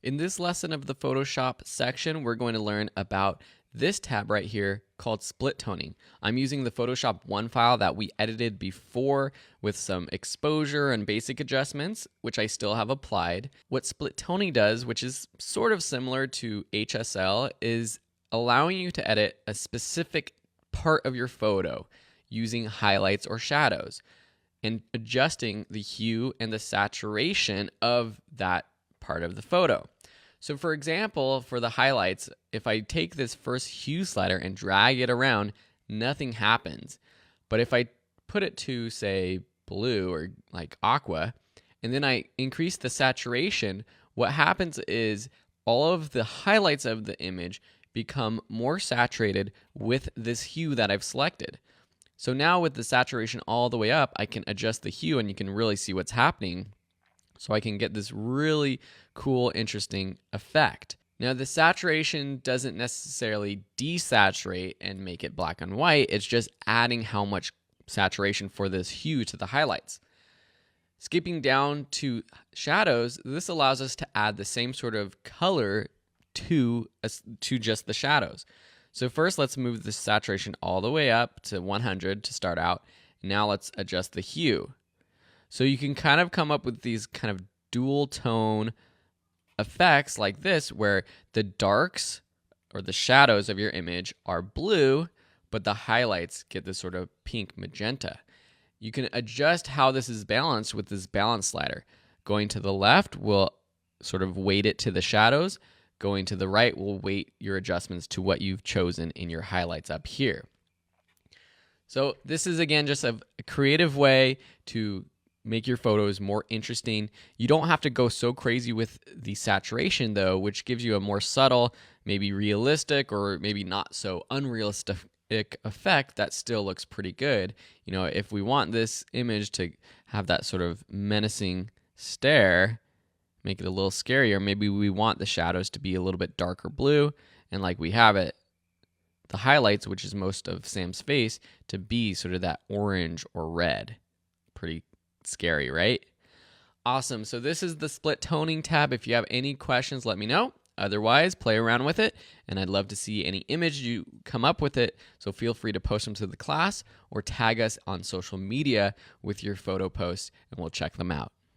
In this lesson of the Photoshop section, we're going to learn about this tab right here called split toning. I'm using the Photoshop 1 file that we edited before with some exposure and basic adjustments, which I still have applied. What split toning does, which is sort of similar to HSL, is allowing you to edit a specific part of your photo using highlights or shadows and adjusting the hue and the saturation of that part of the photo. So for example, for the highlights, if I take this first hue slider and drag it around, nothing happens. But if I put it to, say, blue or like aqua, and then I increase the saturation, what happens is all of the highlights of the image become more saturated with this hue that I've selected. So now with the saturation all the way up, I can adjust the hue and you can really see what's happening. So I can get this really cool, interesting effect. Now the saturation doesn't necessarily desaturate and make it black and white. It's just adding how much saturation for this hue to the highlights. Skipping down to shadows, this allows us to add the same sort of color to just the shadows. So first let's move the saturation all the way up to 100 to start out. Now let's adjust the hue. So you can kind of come up with these kind of dual tone effects like this, where the darks or the shadows of your image are blue, but the highlights get this sort of pink magenta. You can adjust how this is balanced with this balance slider. Going to the left will sort of weight it to the shadows. Going to the right will weight your adjustments to what you've chosen in your highlights up here. So this is, again, just a creative way to make your photos more interesting. You don't have to go so crazy with the saturation though, which gives you a more subtle, maybe realistic or maybe not so unrealistic effect that still looks pretty good. You know, if we want this image to have that sort of menacing stare, make it a little scarier, maybe we want the shadows to be a little bit darker blue, and like we have it, the highlights, which is most of Sam's face, to be sort of that orange or red. Pretty scary, right? Awesome. So this is the split toning tab. If you have any questions, let me know. Otherwise, play around with it, and I'd love to see any image you come up with it. So feel free to post them to the class or tag us on social media with your photo posts, and we'll check them out.